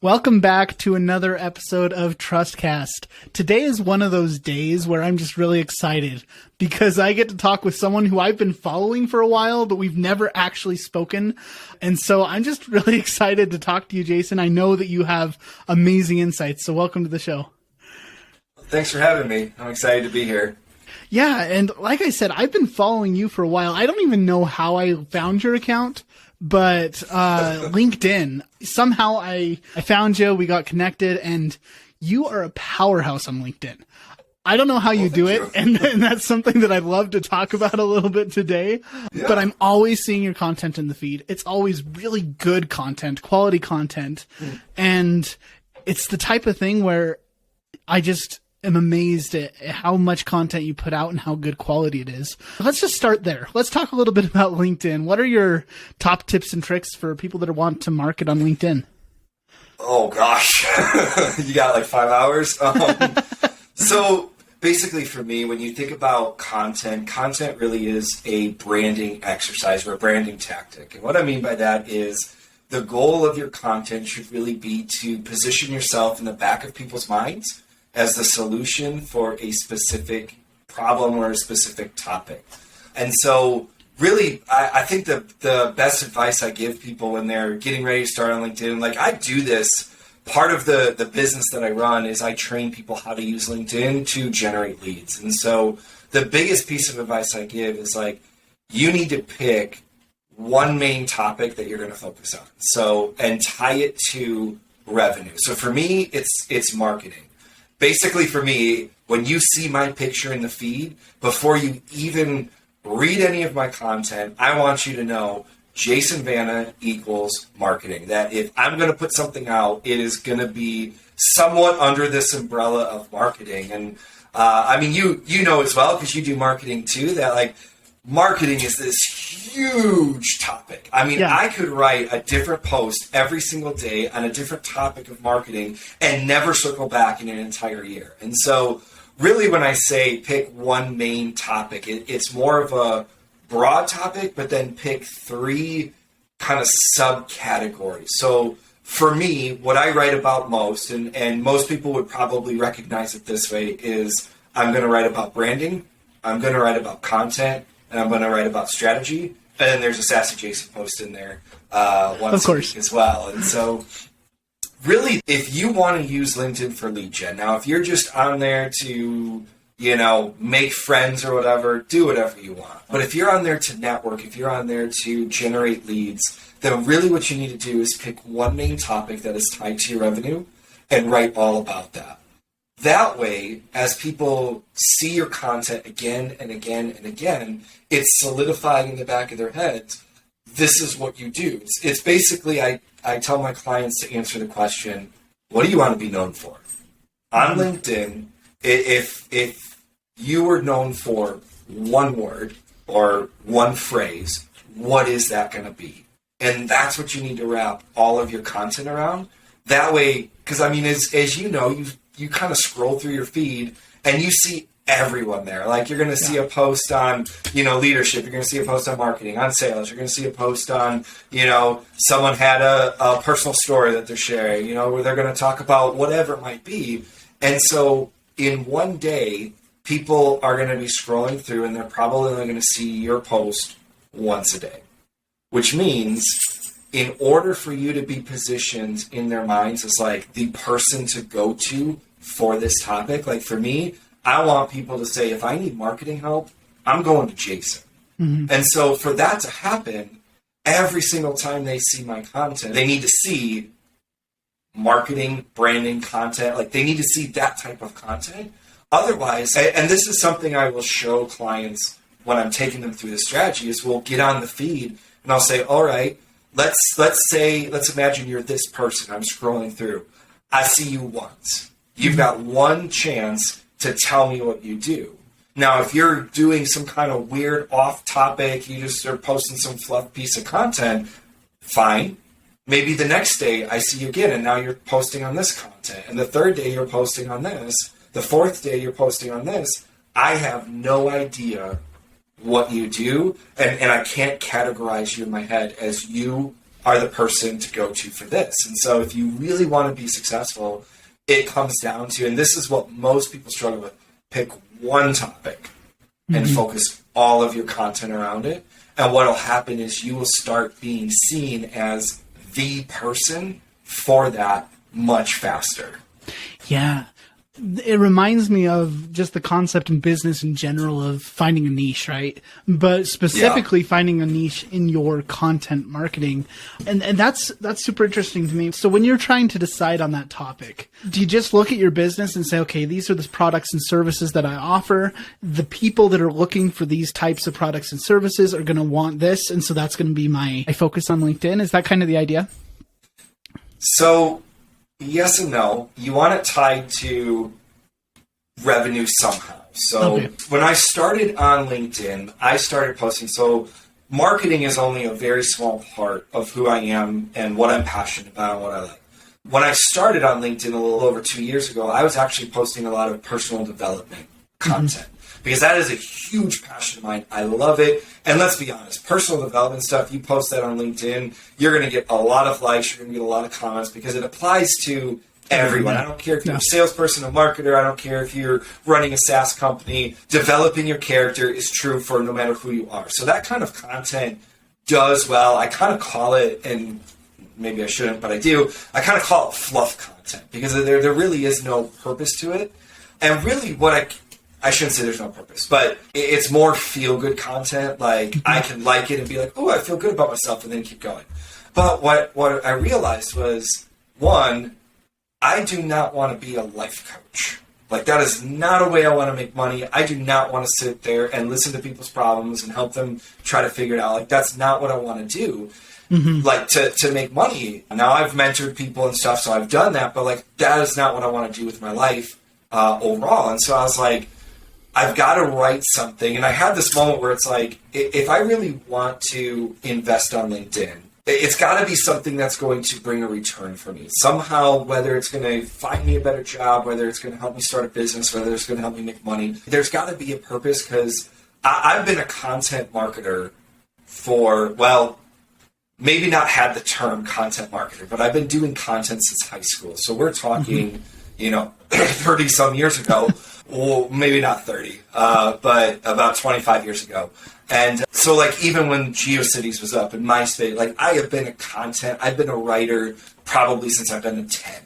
Welcome back to another episode of Trustcast. Today is one of those days where I'm just really excited because I get to talk with someone who I've been following for a while, but we've never actually spoken. And so I'm just really excited to talk to you, Jason. I know that you have amazing insights, so welcome to the show. Thanks for having me. I'm excited to be here. Yeah, and like I said, I've been following you for a while. I don't even know how I found your account, but LinkedIn, somehow I found you, we got connected, and you are a powerhouse on LinkedIn. I don't know how you do it, and that's something that I'd love to talk about a little bit today, but I'm always seeing your content in the feed. It's always really good content, quality content, and it's the type of thing where I just am amazed at how much content you put out and how good quality it is. Let's just start there. Let's talk a little bit about LinkedIn. What are your top tips and tricks for people that want to market on LinkedIn? Oh gosh, you got like 5 hours. So basically for me, when you think about content really is a branding exercise or a branding tactic. And what I mean by that is the goal of your content should really be to position yourself in the back of people's minds as the solution for a specific problem or a specific topic. And so really, I think the best advice I give people when they're getting ready to start on LinkedIn, like I do this, part of the business that I run is I train people how to use LinkedIn to generate leads. And so the biggest piece of advice I give is like, you need to pick one main topic that you're going to focus on. So, and tie it to revenue. So for me, it's marketing. Basically, for me, when you see my picture in the feed, before you even read any of my content, I want you to know Jason Vana equals marketing. That if I'm going to put something out, it is going to be somewhat under this umbrella of marketing. And I mean, you know as well, because you do marketing too, that like marketing is this huge topic. I mean, I could write a different post every single day on a different topic of marketing and never circle back in an entire year. And so really when I say pick one main topic, it's more of a broad topic, but then pick three kind of subcategories. So for me, what I write about most, and most people would probably recognize it this way, is I'm going to write about branding, I'm going to write about content, and I'm going to write about strategy. And then there's a Sassy Jason post in there once a week as well. And so really, if you want to use LinkedIn for lead gen, now if you're just on there to, make friends or whatever, do whatever you want. But if you're on there to network, if you're on there to generate leads, then really what you need to do is pick one main topic that is tied to your revenue and write all about that. That way, as people see your content again and again and again, it's solidifying in the back of their heads, this is what you do. It's basically, I tell my clients to answer the question, what do you want to be known for? On LinkedIn, if you were known for one word or one phrase, what is that going to be? And that's what you need to wrap all of your content around. That way, because I mean, as you know, you kind of scroll through your feed and you see everyone there. Like you're going to see a post on, leadership. You're going to see a post on marketing, on sales. You're going to see a post on, someone had a personal story that they're sharing, where they're going to talk about whatever it might be. And so in one day, people are going to be scrolling through and they're probably only going to see your post once a day, which means in order for you to be positioned in their minds as like the person to go to for this topic, like for me, I want people to say, if I need marketing help, I'm going to Jason. Mm-hmm. And so for that to happen, every single time they see my content, they need to see marketing, branding, content. Like they need to see that type of content. Otherwise, and this is something I will show clients when I'm taking them through the strategy, is we'll get on the feed and I'll say, all right, let's imagine you're this person. I'm scrolling through. I see you once. You've got one chance to tell me what you do. Now, if you're doing some kind of weird off topic, you just are posting some fluff piece of content, fine. Maybe the next day I see you again and now you're posting on this content. And the third day you're posting on this. The fourth day you're posting on this. I have no idea what you do, and I can't categorize you in my head as you are the person to go to for this. And so if you really want to be successful, it comes down to, and this is what most people struggle with, pick one topic and focus all of your content around it. And what will happen is you will start being seen as the person for that much faster. Yeah. It reminds me of just the concept in business in general of finding a niche, right? But specifically finding a niche in your content marketing. And that's super interesting to me. So when you're trying to decide on that topic, do you just look at your business and say, okay, these are the products and services that I offer. The people that are looking for these types of products and services are going to want this. And so that's going to be my focus on LinkedIn. Is that kind of the idea? So yes and no. You want it tied to revenue somehow. So when I started on LinkedIn, I started posting. So marketing is only a very small part of who I am and what I'm passionate about and what I like. When I started on LinkedIn a little over 2 years ago, I was actually posting a lot of personal development content because that is a huge passion of mine. I love it. And let's be honest, personal development stuff, you post that on LinkedIn, you're going to get a lot of likes, you're going to get a lot of comments because it applies to everyone. I don't care if you're a salesperson, a marketer, I don't care if you're running a SaaS company, developing your character is true for no matter who you are. So that kind of content does well. I kind of call it, and maybe I shouldn't, but I do, I kind of call it fluff content because there really is no purpose to it. And really what I shouldn't say there's no purpose, but it's more feel-good content. Like I can like it and be like, oh, I feel good about myself and then keep going. But what I realized was, one, I do not want to be a life coach. Like that is not a way I want to make money. I do not want to sit there and listen to people's problems and help them try to figure it out. Like that's not what I want to do. Like to make money. Now I've mentored people and stuff, so I've done that, but like that is not what I want to do with my life overall. And so I was like, I've got to write something. And I had this moment where it's like, if I really want to invest on LinkedIn, it's got to be something that's going to bring a return for me. Somehow, whether it's going to find me a better job, whether it's going to help me start a business, whether it's going to help me make money, there's got to be a purpose because I've been a content marketer for, well, maybe not had the term content marketer, but I've been doing content since high school. So we're talking, 30 some years ago. Well, maybe not 30, but about 25 years ago. And so like even when GeoCities was up and MySpace, like I've been a writer probably since I've been 10.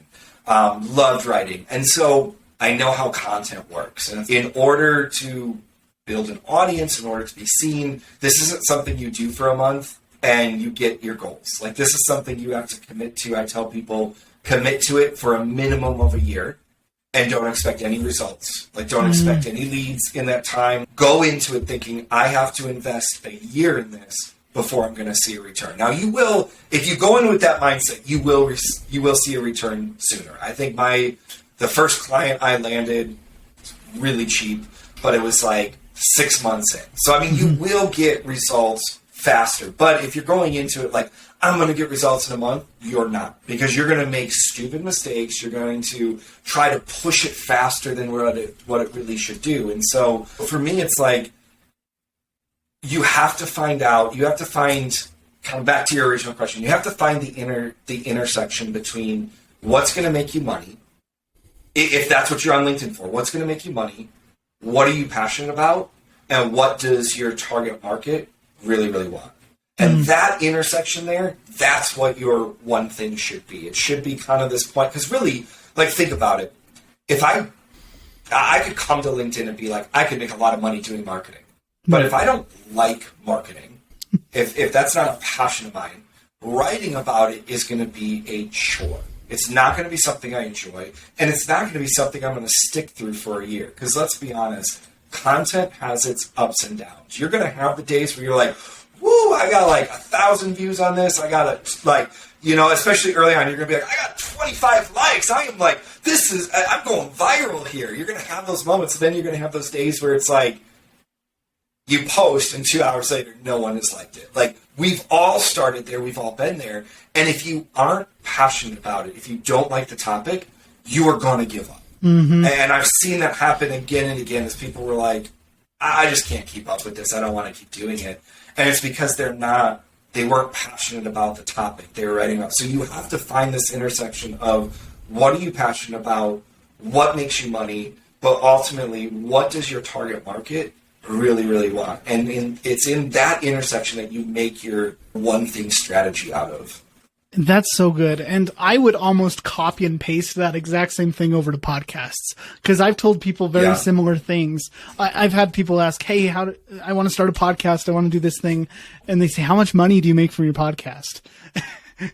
Loved writing. And so I know how content works. And in order to build an audience, in order to be seen, this isn't something you do for a month and you get your goals. Like this is something you have to commit to. I tell people commit to it for a minimum of a year. And don't expect any results. Like, don't expect any leads in that time. Go into it thinking, I have to invest a year in this before I'm going to see a return. Now, you will, if you go in with that mindset, you will see a return sooner. I think the first client I landed really cheap, but it was like 6 months in. So, I mean, you will get results faster. But if you're going into it like, I'm going to get results in a month, you're not. Because you're going to make stupid mistakes. You're going to try to push it faster than what it really should do. And so for me, it's like, you have to find, kind of back to your original question, you have to find the intersection between what's going to make you money, if that's what you're on LinkedIn for, what's going to make you money, what are you passionate about, and what does your target market really, really want. And that intersection there, that's what your one thing should be. It should be kind of this point. Because really, like, think about it. If I could come to LinkedIn and be like, I could make a lot of money doing marketing. But if I don't like marketing, if that's not a passion of mine, writing about it is going to be a chore. It's not going to be something I enjoy. And it's not going to be something I'm going to stick through for a year. Because let's be honest, content has its ups and downs. You're going to have the days where you're like, woo, I got like 1,000 views on this. I got especially early on, you're going to be like, I got 25 likes. I am like, I'm going viral here. You're going to have those moments. And then you're going to have those days where it's like, you post and 2 hours later, no one has liked it. Like, we've all started there. We've all been there. And if you aren't passionate about it, if you don't like the topic, you are going to give up. And I've seen that happen again and again as people were like, I just can't keep up with this. I don't want to keep doing it. And it's because they're not they weren't passionate about the topic they were writing about. So you have to find this intersection of what are you passionate about, what makes you money, but ultimately, what does your target market really, really want? And it's in that intersection that you make your one thing strategy out of. That's so good. And I would almost copy and paste that exact same thing over to podcasts, because I've told people very similar things. I've had people ask, hey, I want to start a podcast. I want to do this thing. And they say, how much money do you make from your podcast?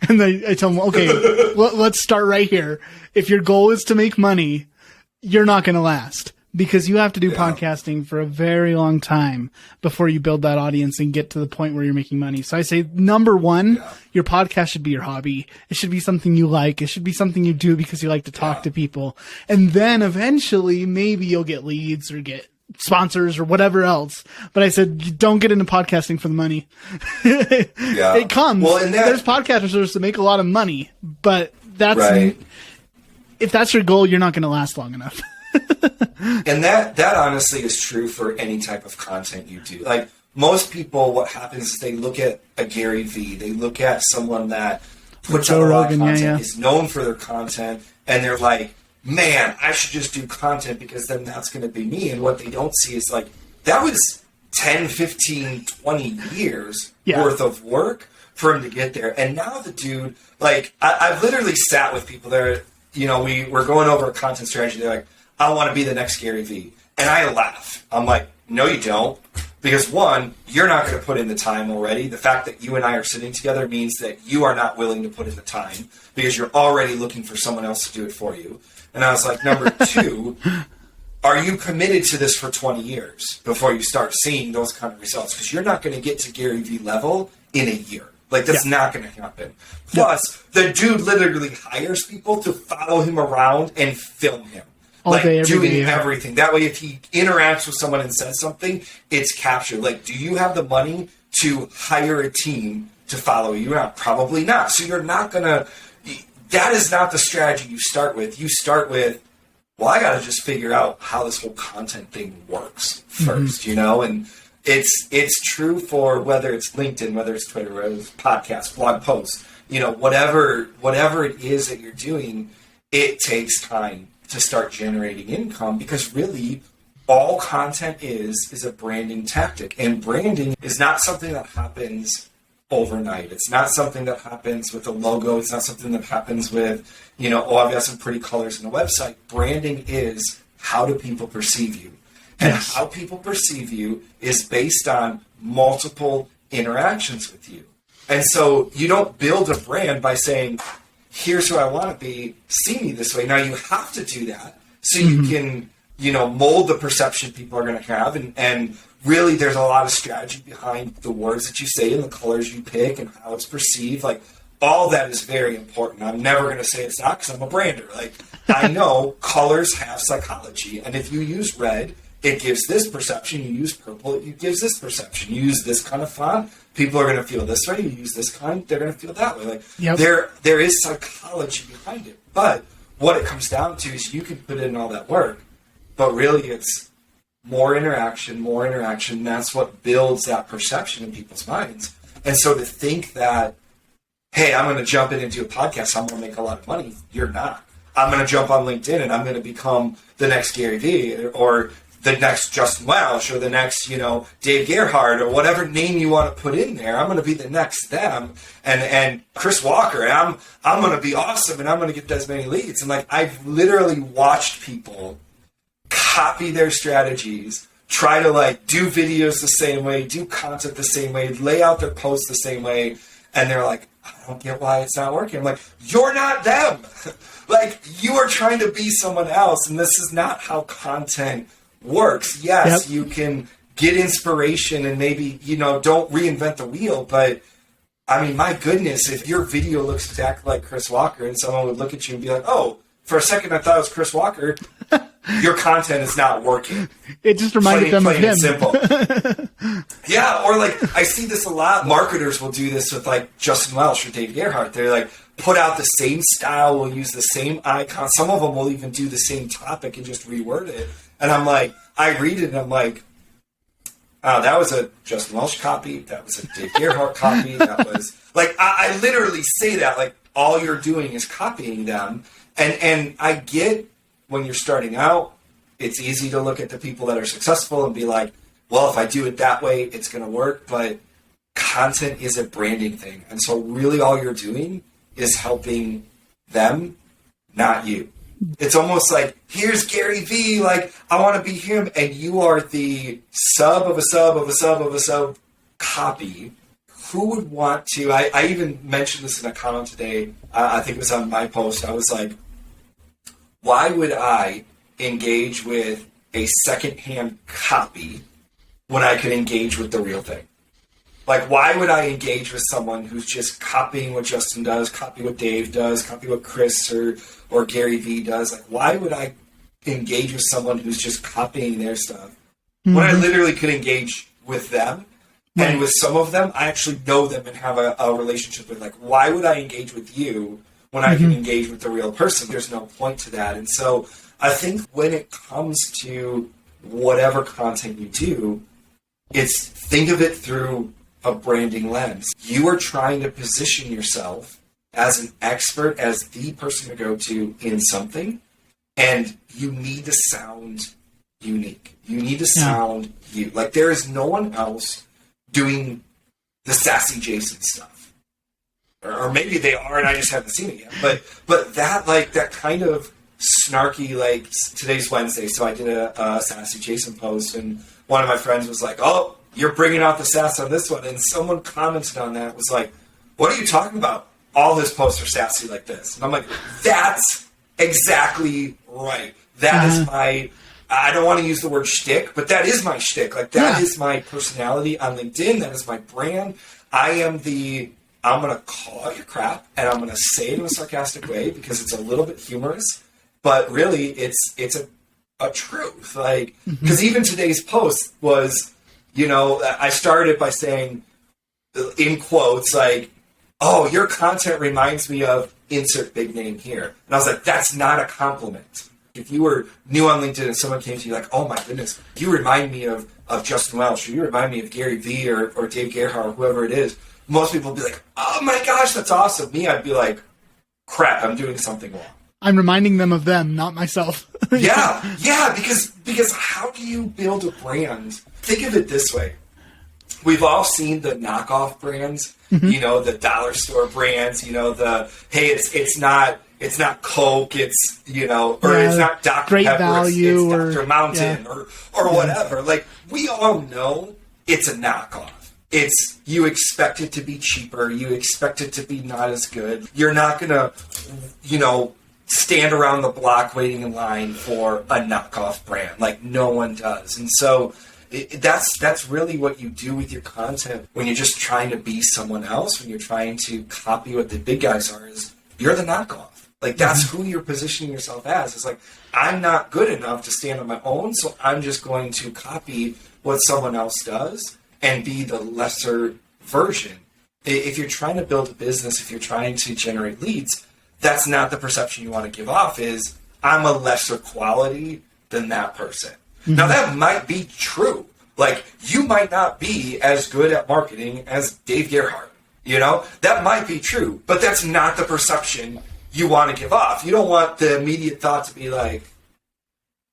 And I tell them, okay, let's start right here. If your goal is to make money, you're not going to last, because you have to do podcasting for a very long time before you build that audience and get to the point where you're making money. So I say, number one, your podcast should be your hobby. It should be something you like. It should be something you do because you like to talk to people. And then eventually maybe you'll get leads or get sponsors or whatever else. But I said, you don't get into podcasting for the money. It comes. Well, and there's podcasters that make a lot of money, but that's if that's your goal, you're not going to last long enough. And that honestly is true for any type of content you do. Like, most people, what happens is they look at a Gary Vee, they look at someone that puts out a lot of content, is known for their content, and they're like, man, I should just do content because then that's going to be me. And what they don't see is, like, that was 10, 15, 20 years worth of work for him to get there. And now the dude, like, I've literally sat with people there, you know, we're going over a content strategy. They're like, I want to be the next Gary Vee. And I laugh. I'm like, no, you don't. Because one, you're not going to put in the time already. The fact that you and I are sitting together means that you are not willing to put in the time because you're already looking for someone else to do it for you. And I was like, number two, are you committed to this for 20 years before you start seeing those kind of results? Because you're not going to get to Gary Vee level in a year. Like, that's not going to happen. Plus, the dude literally hires people to follow him around and film him. Like, doing everything. That way, if he interacts with someone and says something, it's captured. Like, do you have the money to hire a team to follow you around? Probably not. So you're not going to... That is not the strategy you start with. You start with, well, I got to just figure out how this whole content thing works first, you know? And it's true for whether it's LinkedIn, whether it's Twitter, whether it's podcasts, blog posts, you know, whatever it is that you're doing, it takes time to start generating income, because really all content is a branding tactic. And branding is not something that happens overnight. It's not something that happens with a logo. It's not something that happens with, you know, oh, I've got some pretty colors in a website. Branding is, how do people perceive you? And how people perceive you is based on multiple interactions with you. And so you don't build a brand by saying, here's who I want to be, see me this way. Now you have to do that so you can, you know, mold the perception people are going to have. And really there's a lot of strategy behind the words that you say and the colors you pick and how it's perceived. Like, all that is very important. I'm never going to say it's not, because I'm a brander. Like, I know colors have psychology. And if you use red, it gives this perception. You use purple, it gives this perception. You use this kind of font, people are going to feel this way. You use this kind, they're going to feel that way. Like, there is psychology behind it. But what it comes down to is you can put in all that work, but really it's more interaction. That's what builds that perception in people's minds. And so to think that, hey, I'm going to jump into a podcast, I'm going to make a lot of money, you're not. I'm going to jump on LinkedIn and I'm going to become the next Gary Vee or the next Justin Welsh or the next, you know, Dave Gerhardt or whatever name you want to put in there. I'm going to be the next them and Chris Walker. And I'm going to be awesome and I'm going to get as many leads. And like, I've literally watched people copy their strategies, try to like do videos the same way, do content the same way, lay out their posts the same way. And they're like, I don't get why it's not working. I'm like, you're not them. Like, you are trying to be someone else. And this is not how content works. Yes, you can get inspiration and maybe, you know, don't reinvent the wheel. But I mean, my goodness, if your video looks exactly like Chris Walker and someone would look at you and be like, oh, for a second I thought it was Chris Walker, your content is not working. It just reminded them of him. Simple. Yeah, or like, I see this a lot. Marketers will do this with like Justin Welsh or Dave Gerhardt. They're like, put out the same style, will use the same icon. Some of them will even do the same topic and just reword it. And I'm like, I read it and I'm like, that was a Justin Welsh copy. That was a Dave Gerhardt copy. That was like, I literally say that, like, all you're doing is copying them. And I get when you're starting out, it's easy to look at the people that are successful and be like, well, if I do it that way, it's going to work. But content is a branding thing. And so really all you're doing is helping them, not you. It's almost like, here's Gary V, like, I want to be him, and you are the sub of a sub of a sub of a sub copy. Who would want to, I even mentioned this in a comment today, I think it was on my post, I was like, why would I engage with a secondhand copy when I could engage with the real thing? Like, why would I engage with someone who's just copying what Justin does, copy what Dave does, copy what Chris or Gary V does? Like, why would I engage with someone who's just copying their stuff when I literally could engage with them? And with some of them, I actually know them and have a relationship with. Like, why would I engage with you when I can engage with the real person? There's no point to that. And so I think when it comes to whatever content you do, it's think of it through a branding lens. You are trying to position yourself as an expert, as the person to go to in something, and you need to sound unique. You need to sound you. Like, there is no one else doing the sassy Jason stuff. Or maybe they are and I just haven't seen it yet. But that, like, that kind of snarky, like, today's Wednesday, so I did a sassy Jason post, and one of my friends was like, oh, you're bringing out the sass on this one. And someone commented on that, was like, what are you talking about? All his posts are sassy like this. And I'm like, that's exactly right. That is my, I don't want to use the word shtick, but that is my shtick. Like, that is my personality on LinkedIn. That is my brand. I am I'm going to call out your crap, and I'm going to say it in a sarcastic way because it's a little bit humorous, but really it's a truth. Like, because even today's post was, you know, I started by saying, in quotes, like, oh, your content reminds me of insert big name here. And I was like, that's not a compliment. If you were new on LinkedIn and someone came to you like, oh my goodness, you remind me of Justin Welsh, or you remind me of Gary V or Dave Gerhardt, or whoever it is, most people would be like, oh my gosh, that's awesome. Me, I'd be like, crap, I'm doing something wrong. I'm reminding them of them, not myself. Yeah, because how do you build a brand? Think of it this way. We've all seen the knockoff brands, you know, the dollar store brands, you know, the, hey, it's not Coke, it's, you know, or it's not Dr. Great Pepper, Value, it's Dr. Mountain or whatever. Like, we all know it's a knockoff. It's, you expect it to be cheaper. You expect it to be not as good. You're not going to, you know, stand around the block waiting in line for a knockoff brand. Like, no one does. And so that's really what you do with your content when you're just trying to be someone else, when you're trying to copy what the big guys are, is you're the knockoff. Like, that's who you're positioning yourself as. It's like, I'm not good enough to stand on my own, so I'm just going to copy what someone else does and be the lesser version. If you're trying to build a business, if you're trying to generate leads, that's not the perception you want to give off, is I'm a lesser quality than that person. Now, that might be true. Like, you might not be as good at marketing as Dave Gerhardt. You know, that might be true, but that's not the perception you want to give off. You don't want the immediate thought to be like,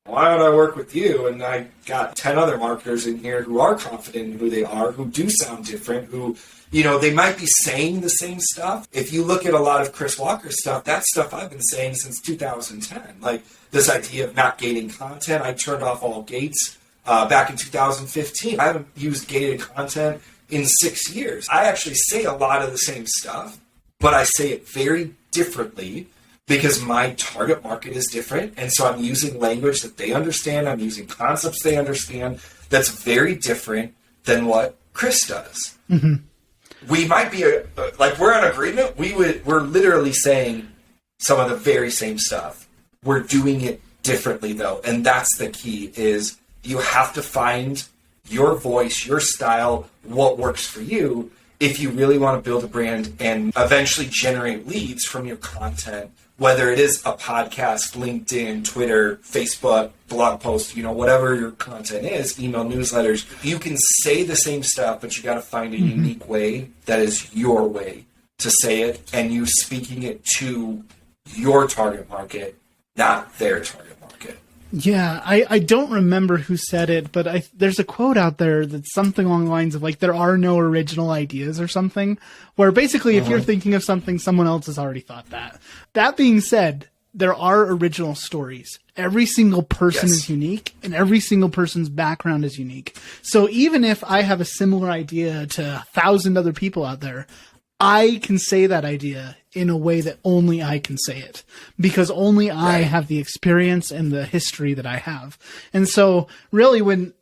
why don't I work with you? And I got 10 other marketers in here who are confident in who they are, who do sound different, who, you know, they might be saying the same stuff. If you look at a lot of Chris Walker's stuff, that's stuff I've been saying since 2010. Like, this idea of not gating content. I turned off all gates back in 2015. I haven't used gated content in 6 years. I actually say a lot of the same stuff, but I say it very differently because my target market is different. And so I'm using language that they understand. I'm using concepts they understand that's very different than what Chris does. We might be, like, we're in agreement. We're literally saying some of the very same stuff. We're doing it differently, though. And that's the key, is you have to find your voice, your style, what works for you if you really want to build a brand and eventually generate leads from your content whether it is a podcast, LinkedIn, Twitter, Facebook, blog post, whatever your content is, email newsletters, you can say the same stuff, but you got to find a unique way that is your way to say it, and you speaking it to your target market, not their target market. Yeah, I don't remember who said it, but there's a quote out there that's something along the lines of like, there are no original ideas or something, where basically if you're thinking of something, someone else has already thought that. That being said, there are original stories. Every single person is unique, and every single person's background is unique. So even if I have a similar idea to 1,000 other people out there, I can say that idea in a way that only I can say it, because only I have the experience and the history that I have. And so really when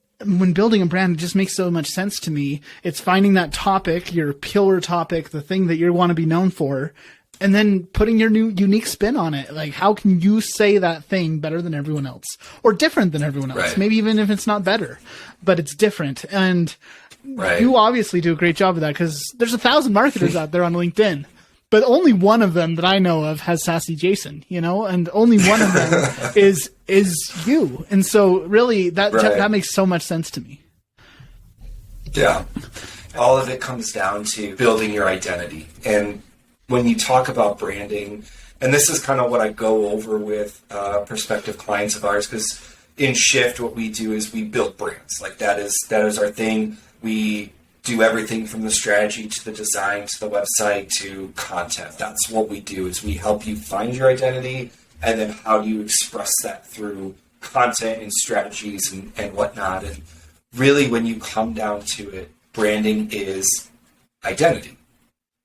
building a brand, it just makes so much sense to me. It's finding that topic, your killer topic, the thing that you want to be known for, and then putting your new unique spin on it. Like, how can you say that thing better than everyone else, or different than everyone else? Right. Maybe even if it's not better, but it's different. And you obviously do a great job of that, because there's 1,000 marketers out there on LinkedIn, but only one of them that I know of has Sassy Jason, and only one of them is you. And so really that makes so much sense to me. Yeah. All of it comes down to building your identity. And when you talk about branding, and this is kind of what I go over with prospective clients of ours, because in Shift, what we do is we build brands. Like that is our thing. We do everything from the strategy to the design to the website to content. That's what we do, is we help you find your identity, and then how do you express that through content and strategies and whatnot. And really, when you come down to it, branding is identity,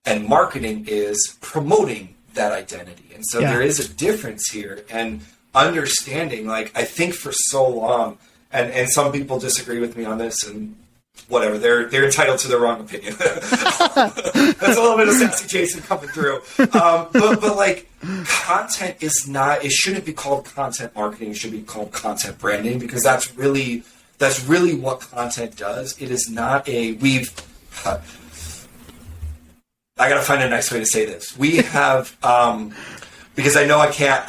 and marketing is promoting that identity. And so there is a difference here, and understanding, like, I think for so long, and some people disagree with me on this, and whatever, they're entitled to their wrong opinion. That's a little bit of Sassy Jason coming through. But like, content is not, it shouldn't be called content marketing. It should be called content branding, because that's really what content does. It is not I gotta find a nice way to say this. We have, because I know I can't,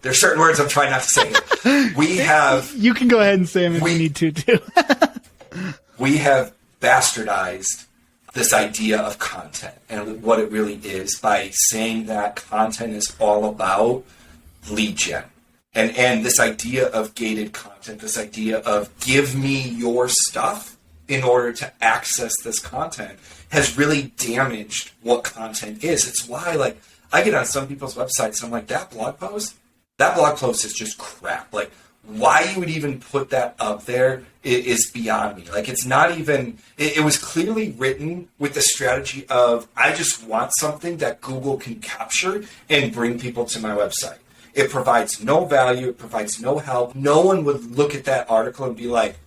there's certain words I'm trying not to say. We have... You can go ahead and say them if you need to, too. We have bastardized this idea of content and what it really is by saying that content is all about lead gen. And this idea of gated content, this idea of give me your stuff in order to access this content, has really damaged what content is. It's why, like, I get on some people's websites and I'm like, that blog post is just crap. Like, why you would even put that up there is beyond me. Like, it's not even, it was clearly written with the strategy of, I just want something that Google can capture and bring people to my website. It provides no value. It provides no help. No one would look at that article and be like,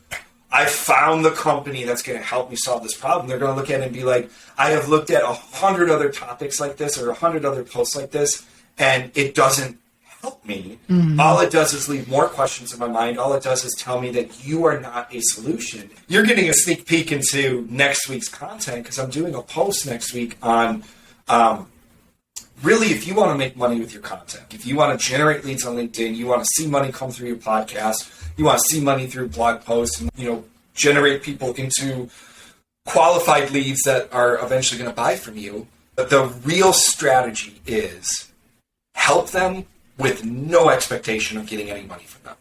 I found the company that's going to help me solve this problem. They're going to look at it and be like, I have looked at 100 other topics like this or 100 other posts like this, and it doesn't help me. Mm-hmm. All it does is leave more questions in my mind. All it does is tell me that you are not a solution. You're getting a sneak peek into next week's content, because I'm doing a post next week on really, if you want to make money with your content, if you want to generate leads on LinkedIn, you want to see money come through your podcast, you want to see money through blog posts, and generate people into qualified leads that are eventually going to buy from you. But the real strategy is help them with no expectation of getting any money from them.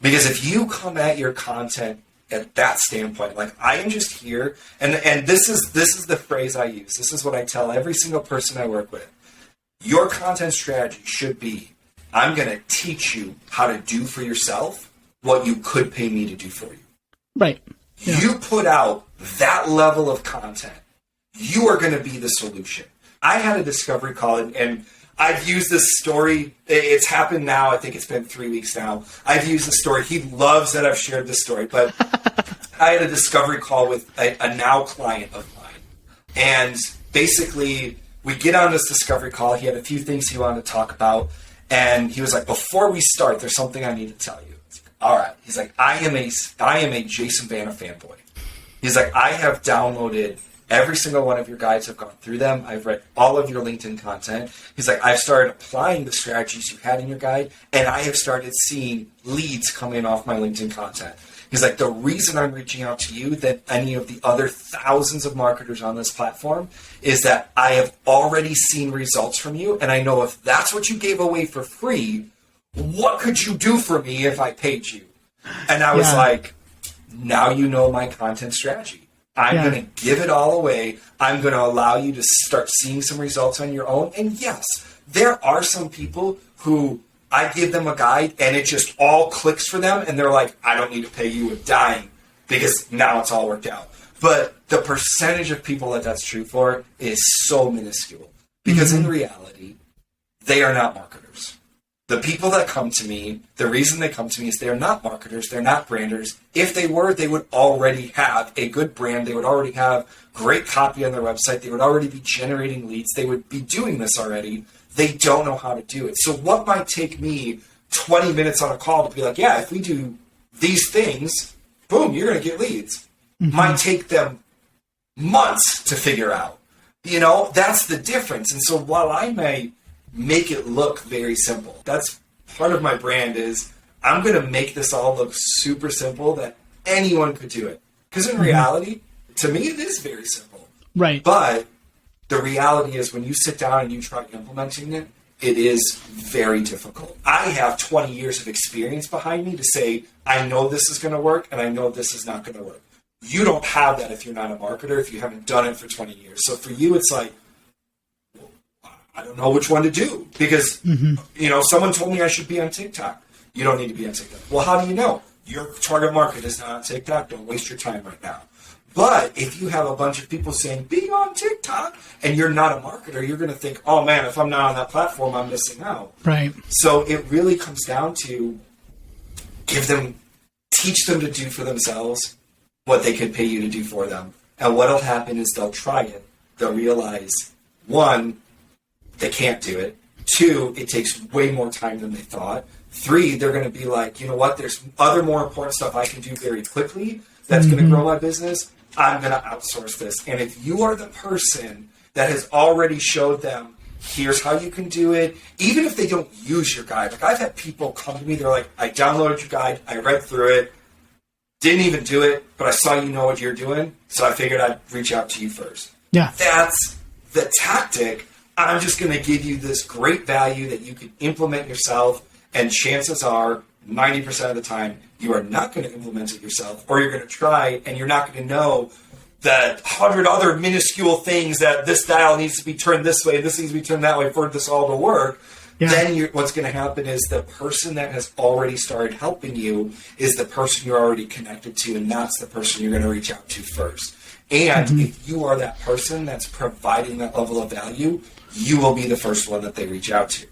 Because if you come at your content at that standpoint, like, I am just here, and this is the phrase I use. This is what I tell every single person I work with. Your content strategy should be, I'm going to teach you how to do for yourself what you could pay me to do for you. Right. Yeah. You put out that level of content, you are going to be the solution. I had a discovery call, and I've used this story. It's happened now. I think it's been 3 weeks now. I've used the story. He loves that I've shared this story, but I had a discovery call with a now client of mine. And basically, we get on this discovery call. He had a few things he wanted to talk about. And he was like, before we start, there's something I need to tell you. All right. He's like, I am a Jason Vana fanboy. He's like, I have downloaded every single one of your guides. I've gone through them. I've read all of your LinkedIn content. He's like, I've started applying the strategies you had in your guide, and I have started seeing leads coming off my LinkedIn content. He's like, the reason I'm reaching out to you than any of the other thousands of marketers on this platform is that I have already seen results from you, and I know if that's what you gave away for free, what could you do for me if I paid you? And I was like, now you know my content strategy. I'm going to give it all away. I'm going to allow you to start seeing some results on your own. And yes, there are some people who I give them a guide and it just all clicks for them. And they're like, I don't need to pay you a dime because now it's all worked out. But the percentage of people that that's true for is so minuscule because in reality, they are not marketers. The people that come to me, the reason they come to me is they're not marketers, they're not branders. If they were, they would already have a good brand. They would already have great copy on their website. They would already be generating leads. They would be doing this already. They don't know how to do it. So what might take me 20 minutes on a call to be like, yeah, if we do these things, boom, you're going to get leads. Might take them months to figure out. You know, that's the difference. And so while I may make it look very simple, that's part of my brand is I'm going to make this all look super simple that anyone could do it. Because in reality, to me, it is very simple. Right. But the reality is when you sit down and you try implementing it, it is very difficult. I have 20 years of experience behind me to say, I know this is going to work and I know this is not going to work. You don't have that if you're not a marketer, if you haven't done it for 20 years. So for you, it's like, I don't know which one to do because, you know, someone told me I should be on TikTok. You don't need to be on TikTok. Well, how do you know? Your target market is not on TikTok. Don't waste your time right now. But if you have a bunch of people saying, be on TikTok, and you're not a marketer, you're going to think, oh man, if I'm not on that platform, I'm missing out. Right. So it really comes down to teach them to do for themselves what they could pay you to do for them. And what'll happen is they'll try it. They'll realize, one, they can't do it. Two, it takes way more time than they thought. Three, they're going to be like, you know what, there's other more important stuff I can do very quickly that's going to grow my business. I'm going to outsource this. And if you are the person that has already showed them, here's how you can do it, even if they don't use your guide. Like I've had people come to me, they're like, I downloaded your guide, I read through it, didn't even do it, but I saw you know what you're doing, so I figured I'd reach out to you first. Yeah. That's the tactic. I'm just going to give you this great value that you can implement yourself, and chances are 90% of the time you are not going to implement it yourself, or you're going to try and you're not going to know the 100 other minuscule things that this dial needs to be turned this way, this needs to be turned that way for this all to work. Yeah. Then what's going to happen is the person that has already started helping you is the person you're already connected to, and that's the person you're going to reach out to first. And if you are that person that's providing that level of value, you will be the first one that they reach out to.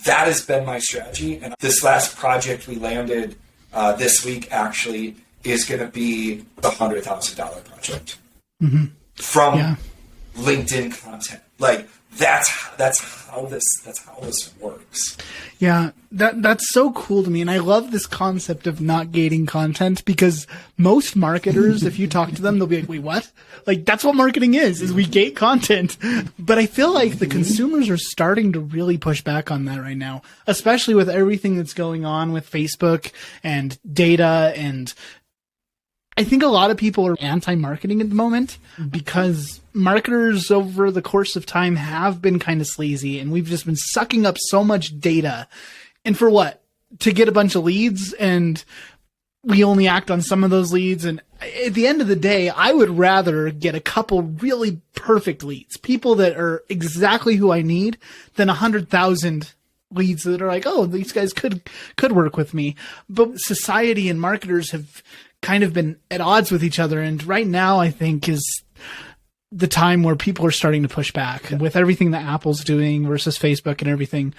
That has been my strategy. And this last project we landed this week actually is going to be the $100,000 project from LinkedIn content. Like that's how this works. Yeah, that's so cool to me, and I love this concept of not gating content because most marketers, if you talk to them, they'll be like, "Wait, what?" Like that's what marketing is we gate content. But I feel like the consumers are starting to really push back on that right now, especially with everything that's going on with Facebook and data, and I think a lot of people are anti-marketing at the moment because marketers over the course of time have been kind of sleazy, and we've just been sucking up so much data. And for what? To get a bunch of leads, and we only act on some of those leads. And at the end of the day, I would rather get a couple really perfect leads, people that are exactly who I need, than 100,000 leads that are like, oh, these guys could work with me. But society and marketers have kind of been at odds with each other. And right now, I think, is the time where people are starting to push back with everything that Apple's doing versus Facebook and everything.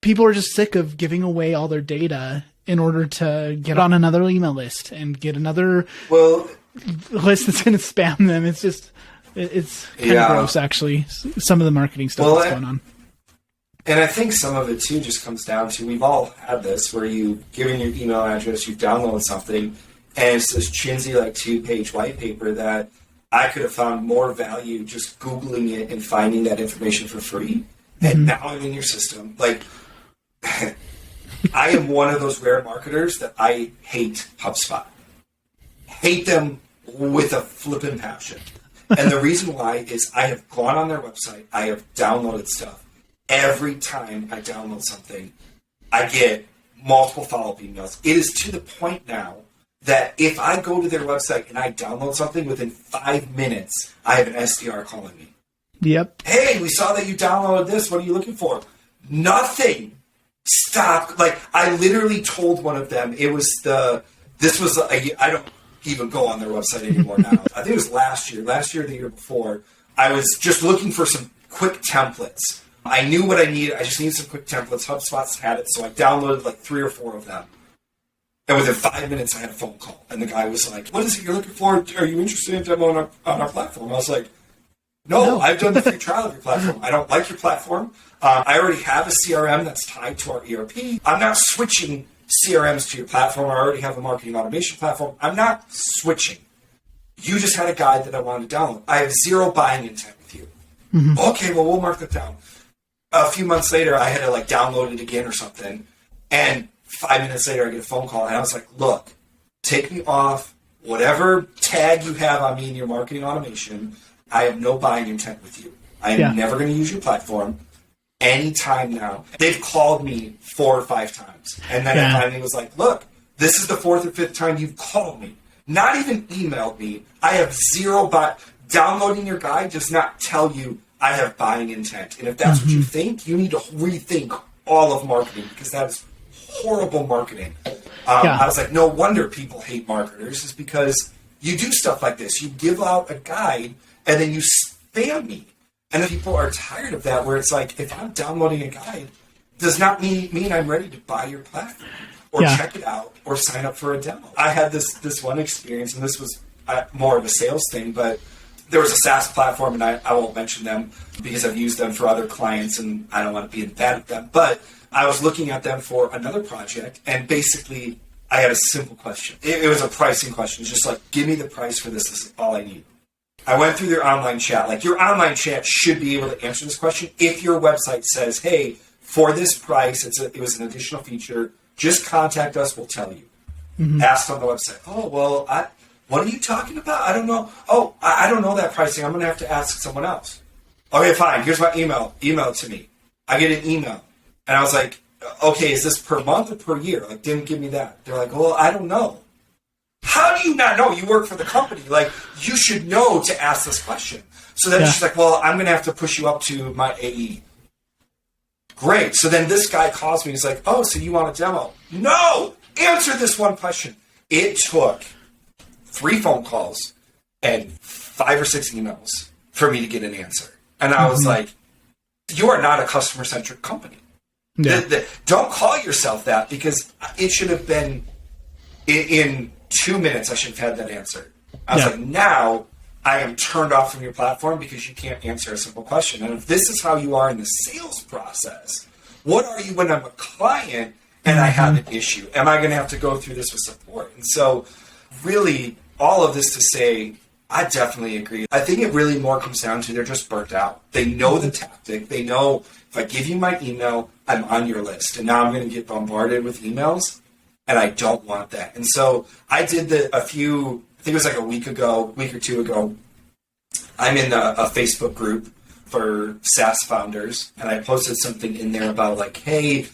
People are just sick of giving away all their data in order to get on another email list and get another list that's going to spam them. It's just, it's kind of gross, actually, some of the marketing stuff that's going on. And I think some of it, too, just comes down to, we've all had this, where you give in your email address, you download something, and it's this chintzy, like, 2-page white paper that I could have found more value just Googling it and finding that information for free. And now I'm in your system. Like, I am one of those rare marketers that I hate HubSpot. Hate them with a flippin' passion. And the reason why is I have gone on their website. I have downloaded stuff. Every time I download something, I get multiple follow-up emails. It is to the point now that if I go to their website and I download something, within 5 minutes, I have an SDR calling me. Yep. Hey, we saw that you downloaded this. What are you looking for? Nothing. Stop. Like, I literally told one of them, I don't even go on their website anymore now. I think it was last year, the year before. I was just looking for some quick templates. I knew what I needed. I just needed some quick templates. HubSpot's had it, so I downloaded like 3 or 4 of them. And within 5 minutes, I had a phone call. And the guy was like, what is it you're looking for? Are you interested in demo on our platform? I was like, no, I've done the free trial of your platform. I don't like your platform. I already have a CRM that's tied to our ERP. I'm not switching CRMs to your platform. I already have a marketing automation platform. I'm not switching. You just had a guide that I wanted to download. I have zero buying intent with you. Mm-hmm. Okay, well, we'll mark that down. A few months later, I had to like download it again or something. And 5 minutes later, I get a phone call. And I was like, look, take me off whatever tag you have on me in your marketing automation. I have no buying intent with you. I am never going to use your platform anytime now. They've called me 4 or 5 times. And then I finally was like, look, this is the 4th or 5th time you've called me. Not even emailed me. I have zero downloading your guide does not tell you I have buying intent. And if that's what you think, you need to rethink all of marketing because that is horrible marketing. I was like, no wonder people hate marketers is because you do stuff like this. You give out a guide and then you spam me. And then people are tired of that where it's like, if I'm downloading a guide, does not mean I'm ready to buy your platform or check it out or sign up for a demo. I had this one experience, and this was more of a sales thing, but there was a SaaS platform, and I won't mention them because I've used them for other clients, and I don't want to be bad at them. But I was looking at them for another project, and basically I had a simple question. It was a pricing question. It's just like, give me the price for this. This is all I need. I went through their online chat. Like, your online chat should be able to answer this question. If your website says, hey, for this price, it was an additional feature, just contact us, we'll tell you. Mm-hmm. Asked on the website, oh, well, what are you talking about? I don't know. Oh, I don't know that pricing. I'm going to have to ask someone else. Okay, fine. Here's my email. Email it to me. I get an email. And I was like, okay, is this per month or per year? Like, didn't give me that. They're like, well, I don't know. How do you not know? You work for the company. Like, you should know to ask this question. So then she's like, well, I'm going to have to push you up to my AE. Great. So then this guy calls me. He's like, oh, so you want a demo? No! Answer this one question. It took 3 phone calls and 5 or 6 emails for me to get an answer. And I was like, you are not a customer-centric company. Yeah. Don't call yourself that because it should have been in 2 minutes I should have had that answer. I was like, now I am turned off from your platform because you can't answer a simple question. And if this is how you are in the sales process, what are you when I'm a client and I have an issue? Am I going to have to go through this with support? And so really all of this to say, I definitely agree. I think it really more comes down to they're just burnt out. They know the tactic. They know if I give you my email, I'm on your list. And now I'm going to get bombarded with emails. And I don't want that. And so I did I think it was like a week or 2 ago, I'm in a Facebook group for SaaS founders. And I posted something in there about like, hey,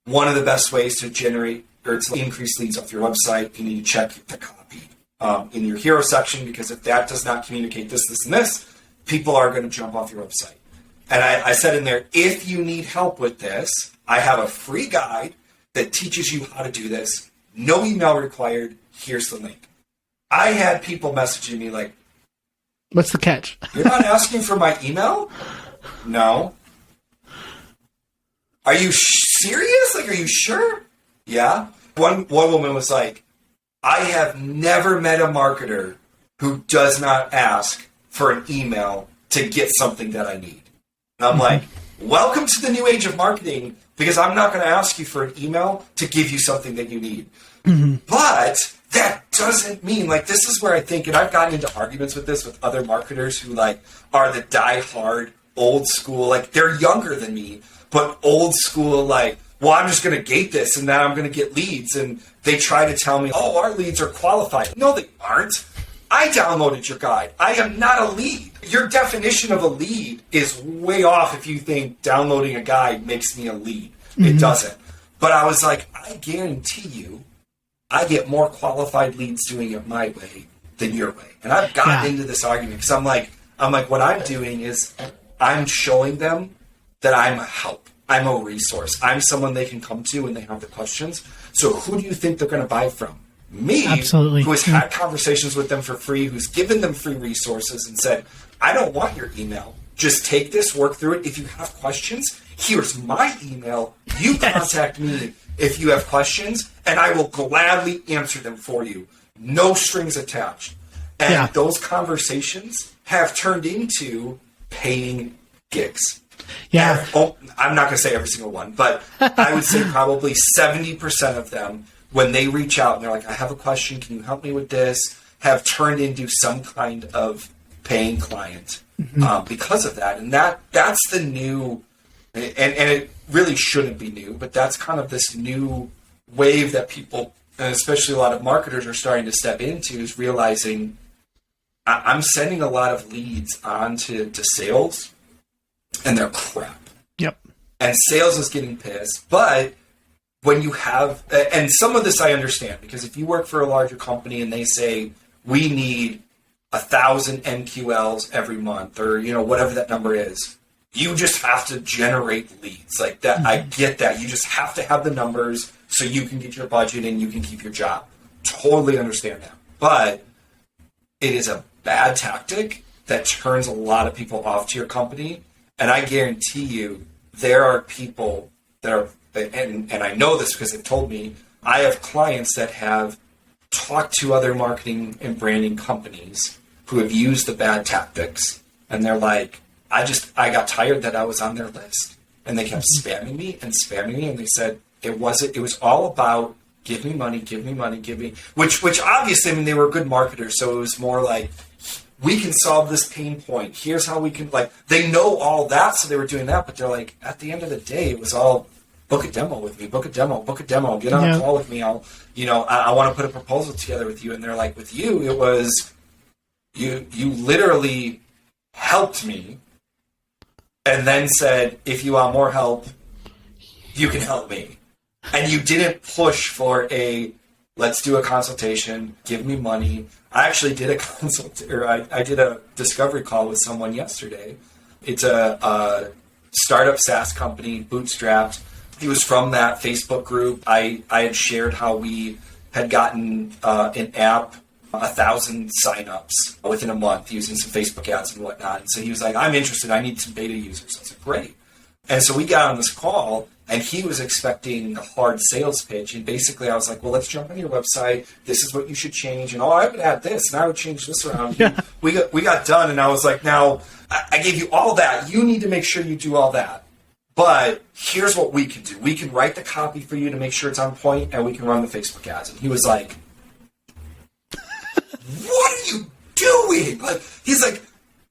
one of the best ways to generate or to increase leads off your website, you need to check the copy in your hero section, because if that does not communicate this, this, and this, people are going to jump off your website. And I said in there, if you need help with this, I have a free guide that teaches you how to do this. No email required. Here's the link. I had people messaging me like, what's the catch? You're not asking for my email? No. Are you serious? Like, are you sure? Yeah. One woman was like, I have never met a marketer who does not ask for an email to get something that I need. And I'm like, welcome to the new age of marketing, because I'm not going to ask you for an email to give you something that you need. Mm-hmm. But that doesn't mean, like, this is where I think, and I've gotten into arguments with this with other marketers who, like, are the diehard, old school, like, they're younger than me, but old school, like, well, I'm just going to gate this and now I'm going to get leads. And they try to tell me, oh, our leads are qualified. No, they aren't. I downloaded your guide. I am not a lead. Your definition of a lead is way off if you think downloading a guide makes me a lead. It doesn't. But I was like, I guarantee you, I get more qualified leads doing it my way than your way. And I've gotten into this argument because I'm like, what I'm doing is I'm showing them that I'm a help. I'm a resource. I'm someone they can come to when they have the questions. So who do you think they're going to buy from? Me, Absolutely. Who has had conversations with them for free, who's given them free resources and said, I don't want your email. Just take this, work through it. If you have questions, here's my email. You contact me if you have questions, and I will gladly answer them for you. No strings attached. And those conversations have turned into paying gigs. Yeah. I'm not going to say every single one, but I would say probably 70% of them, when they reach out and they're like, I have a question, can you help me with this, have turned into some kind of paying client because of that. And that's the new, and it really shouldn't be new, but that's kind of this new wave that people, and especially a lot of marketers, are starting to step into, is realizing I'm sending a lot of leads on to sales, and they're crap. Yep. And sales is getting pissed. But when you have, and some of this I understand, because if you work for a larger company and they say, we need 1,000 MQLs every month, or, whatever that number is, you just have to generate leads like that. I get that. You just have to have the numbers so you can get your budget and you can keep your job. Totally understand that. But it is a bad tactic that turns a lot of people off to your company. And I guarantee you, there are people that are, and I know this because they've told me, I have clients that have talked to other marketing and branding companies who have used the bad tactics. And they're like, I got tired that I was on their list. And they kept spamming me. And they said, it was all about, give me money, which obviously, they were good marketers. So it was more like, we can solve this pain point. Here's how we can, they know all that, so they were doing that, but they're like, at the end of the day, it was all, book a demo with me, book a demo, get on a call with me, I want to put a proposal together with you. And they're like, with you, it was, you literally helped me, and then said, if you want more help, you can help me. And you didn't push for let's do a consultation, give me money. I actually did I did a discovery call with someone yesterday. It's a startup SaaS company, bootstrapped. He was from that Facebook group. I had shared how we had gotten an app, 1,000 signups within a month using some Facebook ads and whatnot. And so he was like, I'm interested. I need some beta users. I was like, great. And so we got on this call, and he was expecting a hard sales pitch. And basically I was like, well, let's jump on your website. This is what you should change. And I would add this, and I would change this around. Yeah. We got done, and I was like, now, I gave you all that. You need to make sure you do all that. But here's what we can do. We can write the copy for you to make sure it's on point, and we can run the Facebook ads. And he was like, what are you doing? He's like,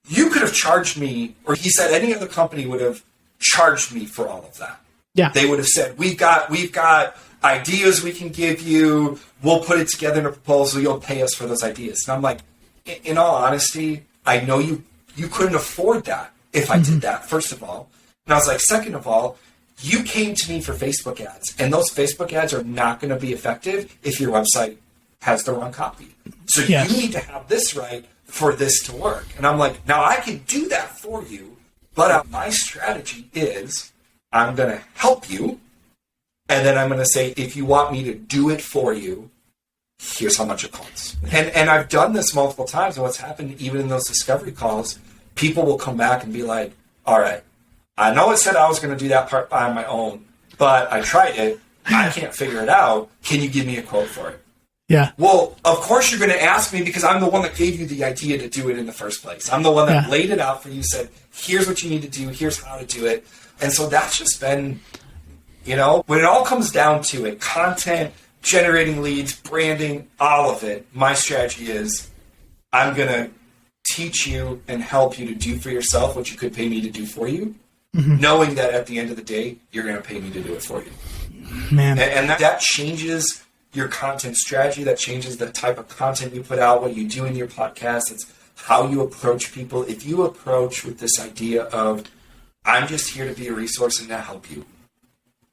you could have charged me, or he said any other company would have charged me for all of that. Yeah. They would have said, we've got ideas we can give you. We'll put it together in a proposal. You'll pay us for those ideas. And I'm like, in all honesty, I know you couldn't afford that if I did that, first of all. And I was like, second of all, you came to me for Facebook ads, and those Facebook ads are not going to be effective if your website has the wrong copy. So you need to have this right for this to work. And I'm like, now I can do that for you, but my strategy is I'm going to help you, and then I'm going to say, if you want me to do it for you, here's how much it costs. And I've done this multiple times, and what's happened even in those discovery calls, people will come back and be like, all right, I know it said I was going to do that part on my own, but I tried it. I can't figure it out. Can you give me a quote for it? Yeah. Well, of course you're going to ask me, because I'm the one that gave you the idea to do it in the first place. I'm the one that laid it out for you, said, here's what you need to do, here's how to do it. And so that's just been, when it all comes down to it, content, generating leads, branding, all of it. My strategy is I'm going to teach you and help you to do for yourself what you could pay me to do for you, knowing that at the end of the day, you're going to pay me to do it for you. Man. And that changes your content strategy. That changes the type of content you put out, what you do in your podcast. It's how you approach people. If you approach with this idea of, I'm just here to be a resource and to help you,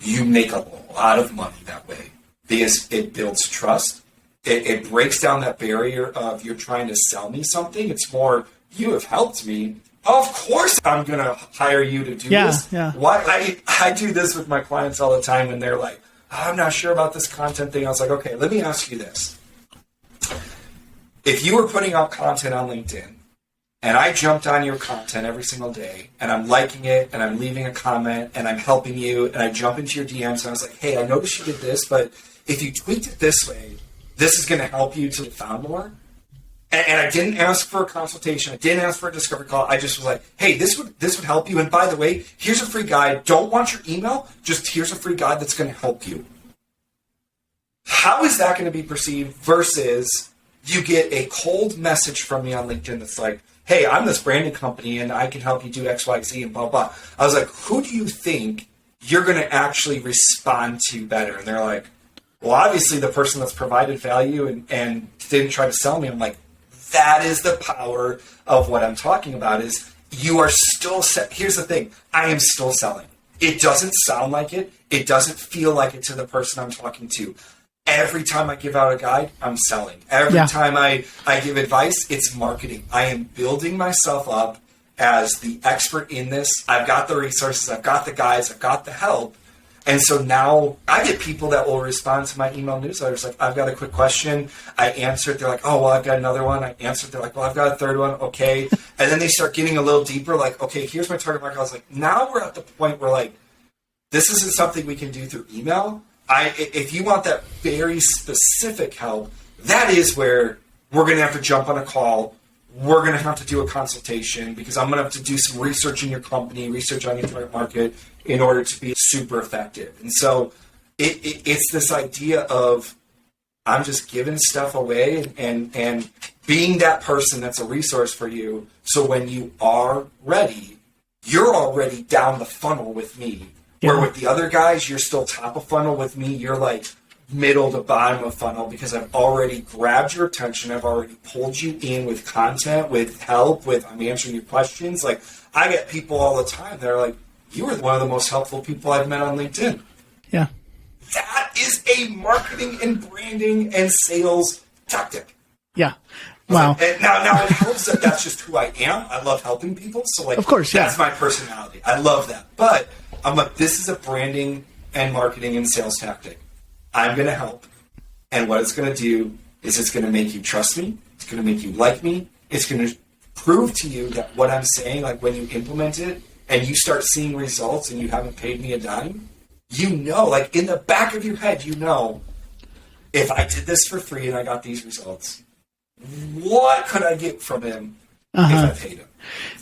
you make a lot of money that way because it builds trust. It breaks down that barrier of you're trying to sell me something. It's more, you have helped me. Of course I'm going to hire you to do this. Yeah. Why? I do this with my clients all the time when they're like, I'm not sure about this content thing. I was like, okay, let me ask you this. If you were putting out content on LinkedIn and I jumped on your content every single day and I'm liking it and I'm leaving a comment and I'm helping you and I jump into your DMs and I was like, hey, I noticed you did this, but if you tweaked it this way, this is going to help you to get found more. And I didn't ask for a consultation. I didn't ask for a discovery call. I just was like, hey, this would help you. And by the way, here's a free guide. Don't want your email. Just here's a free guide that's going to help you. How is that going to be perceived versus you get a cold message from me on LinkedIn that's like, hey, I'm this branding company and I can help you do X, Y, Z and blah, blah. I was like, who do you think you're going to actually respond to better? And they're like, well, obviously the person that's provided value and didn't try to sell me. I'm like, that is the power of what I'm talking about is you are still here's the thing. I am still selling. It doesn't sound like it. It doesn't feel like it to the person I'm talking to. Every time I give out a guide, I'm selling. Every time I give advice, it's marketing. I am building myself up as the expert in this. I've got the resources. I've got the guides. I've got the help. And so now I get people that will respond to my email newsletters like, I've got a quick question. I answer it. They're like, oh, well, I've got another one. I answer it. They're like, well, I've got a third one. Okay. And then they start getting a little deeper. Like, okay, here's my target market. I was like, now we're at the point where like, this isn't something we can do through email. If you want that very specific help, that is where we're going to have to jump on a call. We're going to have to do a consultation because I'm going to have to do some research in your company, research on your target market in order to be super effective. And so it's this idea of I'm just giving stuff away and being that person that's a resource for you. So when you are ready, you're already down the funnel with me. Yeah. Where with the other guys, you're still top of funnel. With me, you're like middle to bottom of funnel because I've already grabbed your attention. I've already pulled you in with content, with help, with I'm answering your questions. Like I get people all the time that are like, you are one of the most helpful people I've met on LinkedIn. Yeah. That is a marketing and branding and sales tactic. Yeah. Wow. And now it helps that that's just who I am. I love helping people. So like, of course, yeah. That's my personality. I love that. But I'm like, this is a branding and marketing and sales tactic. I'm going to help. And what it's going to do is it's going to make you trust me. It's going to make you like me. It's going to prove to you that what I'm saying, like when you implement it and you start seeing results and you haven't paid me a dime, you know, like in the back of your head, you know, if I did this for free and I got these results, what could I get from him if I paid him?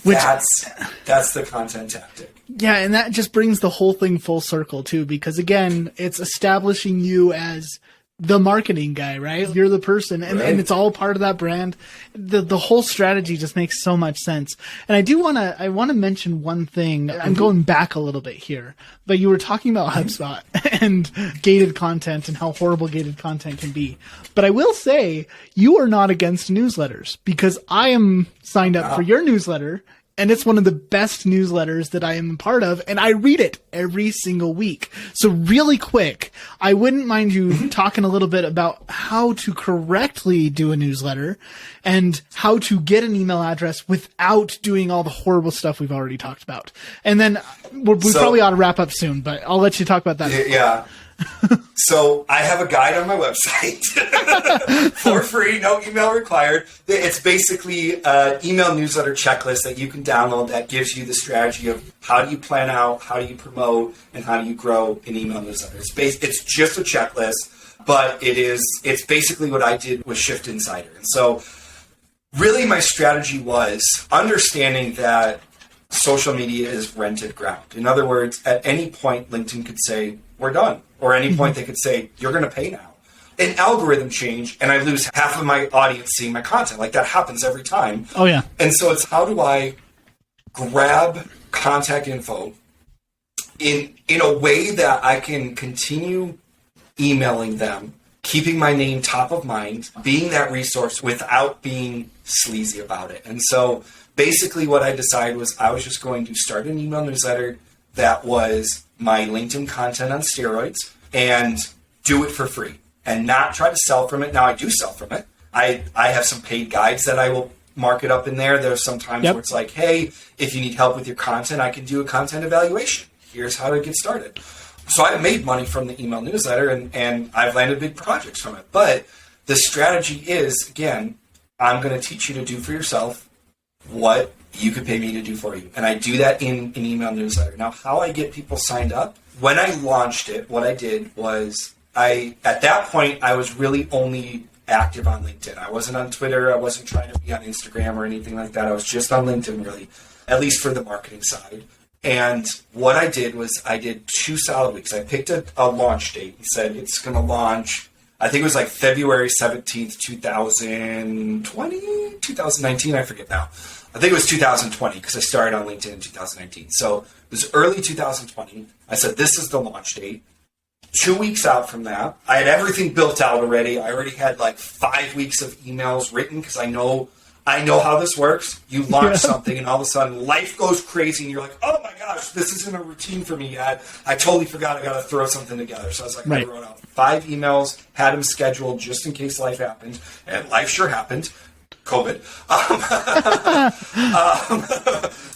That's the content tactic. Yeah, and that just brings the whole thing full circle too, because again, it's establishing you as the marketing guy, right? You're the person, and it's all part of that brand. The whole strategy just makes so much sense. And I want to mention one thing. I'm going back a little bit here, but you were talking about HubSpot and gated content and how horrible gated content can be. But I will say you are not against newsletters because I am signed up for your newsletter. And it's one of the best newsletters that I am a part of, and I read it every single week. So really quick, I wouldn't mind you talking a little bit about how to correctly do a newsletter and how to get an email address without doing all the horrible stuff we've already talked about. And then we probably ought to wrap up soon, but I'll let you talk about that. Yeah. So I have a guide on my website for free, no email required. It's basically an email newsletter checklist that you can download that gives you the strategy of how do you plan out, how do you promote, and how do you grow an email newsletter. It's just a checklist, but it's basically what I did with Shift Insider. And so really my strategy was understanding that social media is rented ground. In other words, at any point, LinkedIn could say, we're done. Or at any point, they could say, you're going to pay now. an algorithm change and I lose half of my audience seeing my content. Like that happens every time. Oh yeah. And so it's how do I grab contact info in a way that I can continue emailing them, keeping my name top of mind, being that resource without being sleazy about it. And so basically what I decided was I was just going to start an email newsletter that was my LinkedIn content on steroids and do it for free and not try to sell from it. Now I do sell from it. I have some paid guides that I will mark it up in there. There's some times where it's like, hey, if you need help with your content, I can do a content evaluation. Here's how to get started. So I made money from the email newsletter and I've landed big projects from it. But the strategy is, again, I'm going to teach you to do for yourself what you could pay me to do for you. And I do that in an email newsletter. Now, how I get people signed up, when I launched it, what I did was at that point, I was really only active on LinkedIn. I wasn't on Twitter. I wasn't trying to be on Instagram or anything like that. I was just on LinkedIn, really, at least for the marketing side. And what I did was I did 2 solid weeks. I picked a launch date and said it's going to launch, I think it was like February 17th, 2020, 2019, I forget now. I think it was 2020 because I started on LinkedIn in 2019. So it was early 2020. I said, this is the launch date. 2 weeks out from that, I had everything built out already. I already had like 5 weeks of emails written because I know how this works. You launch something and all of a sudden life goes crazy and you're like, oh my gosh, this isn't a routine for me yet. I totally forgot I got to throw something together. So I was like, I wrote out 5 emails, had them scheduled just in case life happened. And life sure happened. COVID.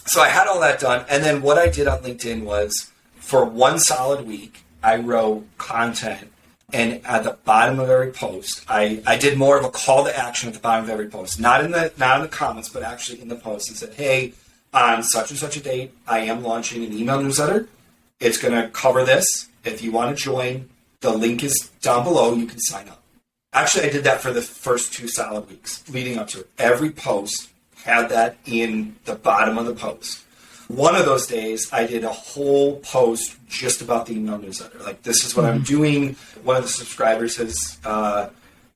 So I had all that done. And then what I did on LinkedIn was for 1 solid week, I wrote content. And at the bottom of every post, I did more of a call to action at the bottom of every post, not in the comments, but actually in the post, and said, "Hey, on such and such a date, I am launching an email newsletter. It's going to cover this. If you want to join, the link is down below. You can sign up." Actually, I did that for the first 2 solid weeks leading up to it. Every post had that in the bottom of the post. One of those days, I did a whole post just about the email newsletter. Like, this is what I'm doing. One of the subscribers has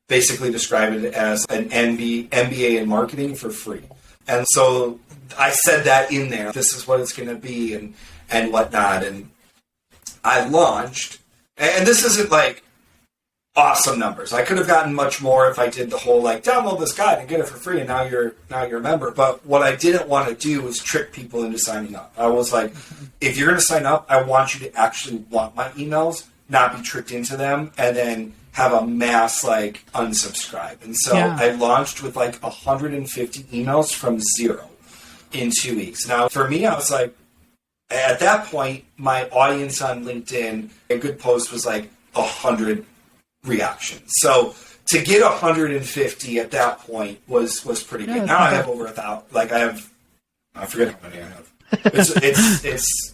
basically described it as an MBA in marketing for free. And so I said that in there. This is what it's going to be and whatnot. And I launched. And this isn't like awesome numbers. I could have gotten much more if I did the whole like download this guide and get it for free and now you're a member. But what I didn't want to do was trick people into signing up. I was like, if you're going to sign up, I want you to actually want my emails, not be tricked into them, and then have a mass like unsubscribe. And so I launched with like 150 emails from 0 in 2 weeks. Now for me, I was like, at that point, my audience on LinkedIn, a good post was like 100 reactions. So to get 150 at that point was pretty good. Now I have over 1,000. Like I forget how many I have. It's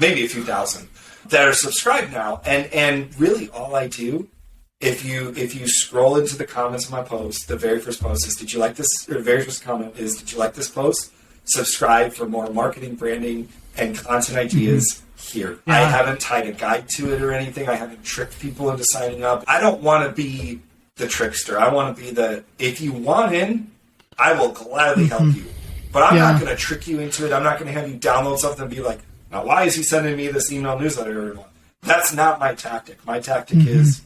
maybe a few thousand that are subscribed now. And really all I do, if you scroll into the comments of my post, the very first post is, did you like this? Or the very first comment is, did you like this post? Subscribe for more marketing, branding, and content ideas. Here. I haven't tied a guide to it or anything. I haven't tricked people into signing up. I don't want to be the trickster. I want to be if you want in, I will gladly help you. But I'm not going to trick you into it. I'm not going to have you download something and be like, now why is he sending me this email newsletter? That's not my tactic. My tactic is,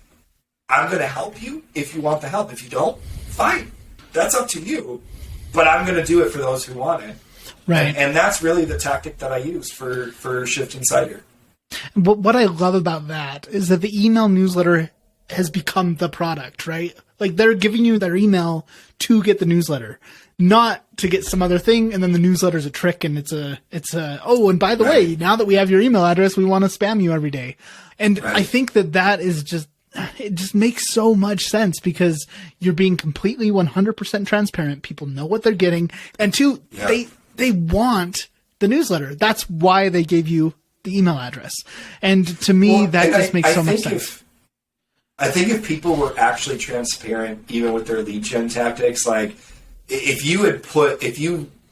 I'm going to help you if you want the help. If you don't, fine. That's up to you. But I'm going to do it for those who want it. Right. And that's really the tactic that I use for Shift Insider. What I love about that is that the email newsletter has become the product, right? Like they're giving you their email to get the newsletter, not to get some other thing. And then the newsletter's a trick and it's a, oh, and by the way, now that we have your email address, we want to spam you every day. And I think that is just, it just makes so much sense because you're being completely 100% transparent. People know what they're getting. And two, they want the newsletter. That's why they gave you the email address. And to me, that just makes so much sense. I think if people were actually transparent, even with their lead gen tactics, like if you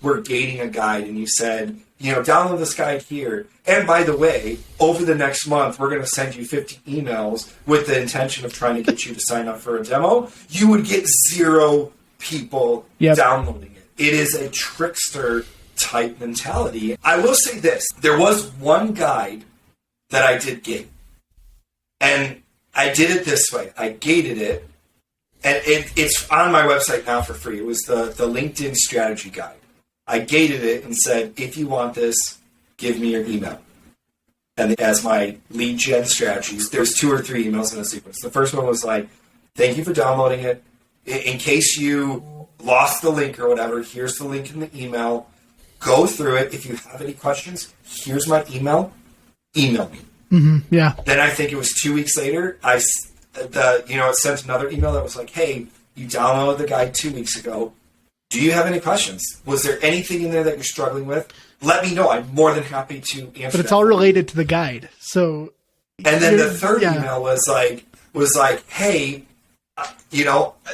were gating a guide and you said, download this guide here. And by the way, over the next month, we're going to send you 50 emails with the intention of trying to get you to sign up for a demo. You would get 0 people downloading it. It is a trickster type mentality. I will say this. There was one guide that I did gate. And I did it this way. I gated it. And it's on my website now for free. It was the LinkedIn strategy guide. I gated it and said, if you want this, give me your email. And as my lead gen strategies, there's 2 or 3 emails in a sequence. The first one was like, thank you for downloading it. In case you lost the link or whatever, here's the link in the email. Go through it. If you have any questions, here's my email. Email me. Mm-hmm. Yeah. Then I think it was 2 weeks later, it sent another email that was like, hey, you downloaded the guide 2 weeks ago. Do you have any questions? Was there anything in there that you're struggling with? Let me know. I'm more than happy to answer. But it's all related to the guide. So, and then the third email was like, hey,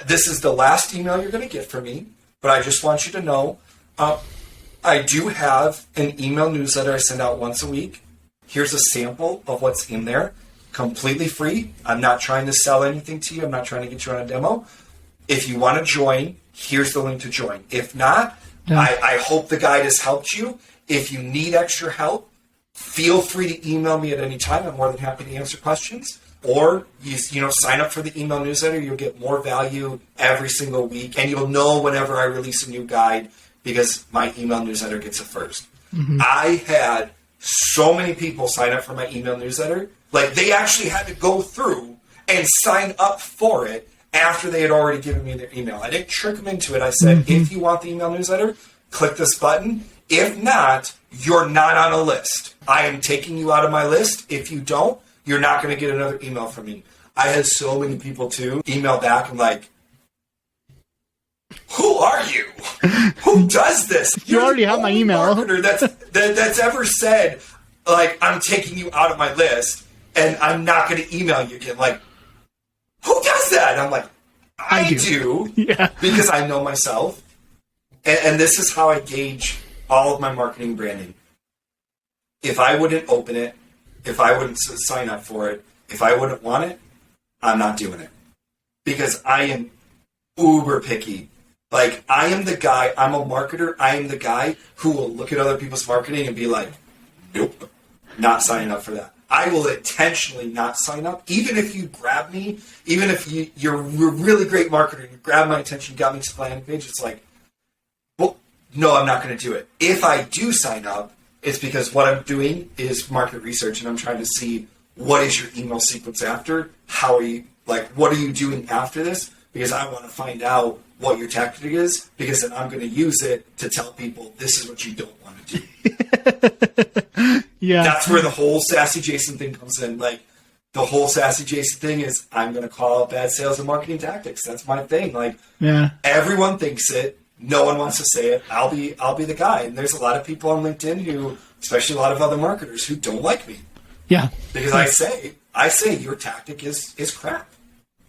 this is the last email you're going to get from me, but I just want you to know, I do have an email newsletter I send out once a week. Here's a sample of what's in there, completely free. I'm not trying to sell anything to you. I'm not trying to get you on a demo. If you want to join, here's the link to join. If not, I hope the guide has helped you. If you need extra help, feel free to email me at any time. I'm more than happy to answer questions. Or you sign up for the email newsletter. You'll get more value every single week, and you'll know whenever I release a new guide because my email newsletter gets it first. Mm-hmm. I had so many people sign up for my email newsletter. Like, they actually had to go through and sign up for it after they had already given me their email. I didn't trick them into it. I said, if you want the email newsletter, click this button. If not, you're not on a list. I am taking you out of my list. If you don't, you're not going to get another email from me. I had so many people, too, email back and like, who are you? Who does this? You already have my email. Marketer that's ever said, like, I'm taking you out of my list and I'm not going to email you again. Like, who does that? And I'm like, I do. Yeah. Because I know myself. And this is how I gauge all of my marketing branding. If I wouldn't open it, if I wouldn't sign up for it, if I wouldn't want it, I'm not doing it. Because I am uber picky. Like, I am the guy, I'm a marketer, I am the guy who will look at other people's marketing and be like, nope, not signing up for that. I will intentionally not sign up, even if you grab me, even if you're a really great marketer, you grab my attention, got me to the landing page, it's like, well, no, I'm not going to do it. If I do sign up, it's because what I'm doing is market research, and I'm trying to see what is your email sequence after, how are you, like, what are you doing after this? Because I want to find out what your tactic is, because then I'm going to use it to tell people this is what you don't want to do. Yeah. That's where the whole Sassy Jason thing comes in. Like, the whole Sassy Jason thing is I'm going to call out bad sales and marketing tactics. That's my thing. Like, everyone thinks it. No one wants to say it. I'll be the guy. And there's a lot of people on LinkedIn who, especially a lot of other marketers, who don't like me. Yeah. Because I say your tactic is crap.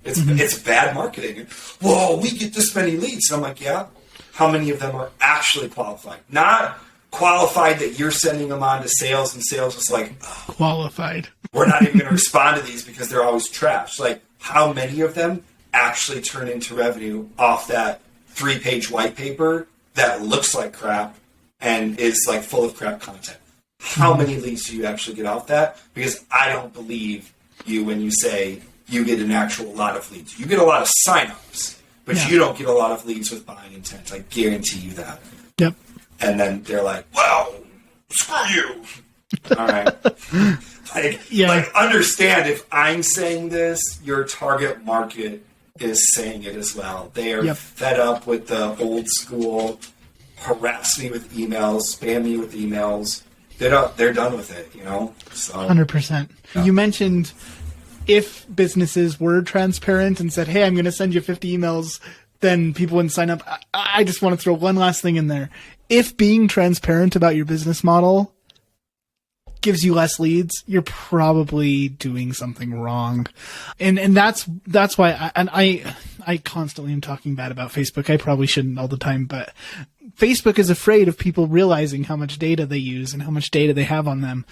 It's bad marketing. Whoa, we get this many leads. And I'm like, yeah. How many of them are actually qualified? Not qualified that you're sending them on to sales, and sales is like, qualified. We're not even going to respond to these because they're always trash. Like, how many of them actually turn into revenue off that 3-page white paper that looks like crap and is like full of crap content? How many leads do you actually get off that? Because I don't believe you when you say you get an actual lot of leads. You get a lot of signups, but you don't get a lot of leads with buying intent. I guarantee you that. Yep. And then they're like, well, screw you. All right. Like, understand, if I'm saying this, your target market is saying it as well. They are fed up with the old school, harass me with emails, spam me with emails. They're done with it, So 100%. Yeah. You mentioned if businesses were transparent and said, hey, I'm going to send you 50 emails, then people wouldn't sign up. I just want to throw one last thing in there. If being transparent about your business model gives you less leads, you're probably doing something wrong. And that's why I constantly am talking bad about Facebook. I probably shouldn't all the time, but Facebook is afraid of people realizing how much data they use and how much data they have on them.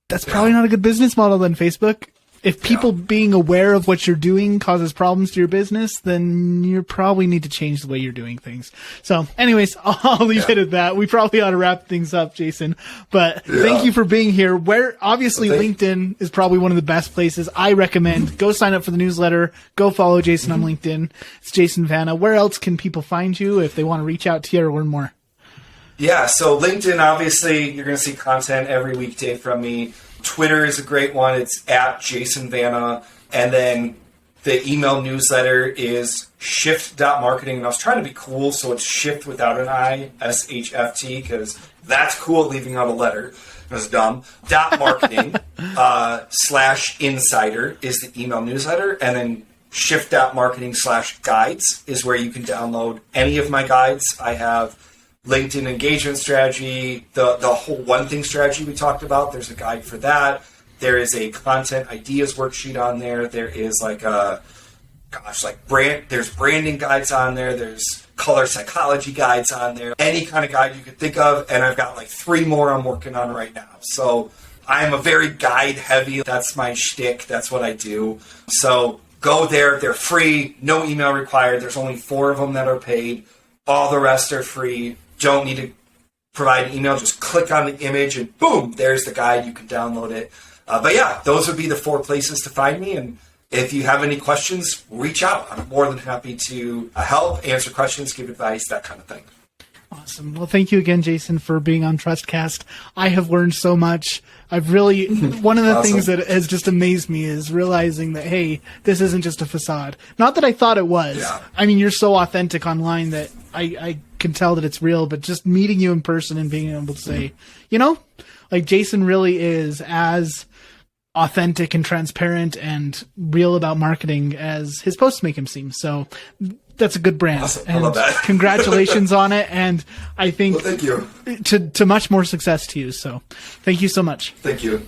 That's probably not a good business model then, Facebook. If people being aware of what you're doing causes problems to your business, then you probably need to change the way you're doing things. So anyways, I'll leave it at that. We probably ought to wrap things up, Jason, but thank you for being here. Obviously LinkedIn is probably one of the best places. I recommend go sign up for the newsletter, go follow Jason on LinkedIn. It's Jason Vana. Where else can people find you if they want to reach out to you or learn more? Yeah, so LinkedIn, obviously, you're going to see content every weekday from me. Twitter is a great one. It's at Jason Vana. And then the email newsletter is shift.marketing. And I was trying to be cool, so it's shift without an I, SHFT, because that's cool at leaving out a letter. It was dumb. .marketing /insider is the email newsletter. And then shift.marketing/guides is where you can download any of my guides. I have LinkedIn engagement strategy, the whole one thing strategy we talked about. There's a guide for that. There is a content ideas worksheet on there. There is there's branding guides on there. There's color psychology guides on there. Any kind of guide you could think of. And I've got 3 more I'm working on right now. So I'm a very guide heavy. That's my shtick. That's what I do. So go there. They're free. No email required. There's only 4 of them that are paid. All the rest are free. Don't need to provide an email. Just click on the image and boom, there's the guide. You can download it. But yeah, those would be the 4 places to find me. And if you have any questions, reach out. I'm more than happy to help, answer questions, give advice, that kind of thing. Awesome. Well, thank you again, Jason, for being on Trustcast. I have learned so much. I've really, one of the things that has just amazed me is realizing that, hey, this isn't just a facade. Not that I thought it was. Yeah. I mean, you're so authentic online that I can tell that it's real, but just meeting you in person and being able to say, Jason really is as authentic and transparent and real about marketing as his posts make him seem. So that's a good brand. Awesome. And I love that. Congratulations on it. And I think thank you. To much more success to you. So thank you so much. Thank you.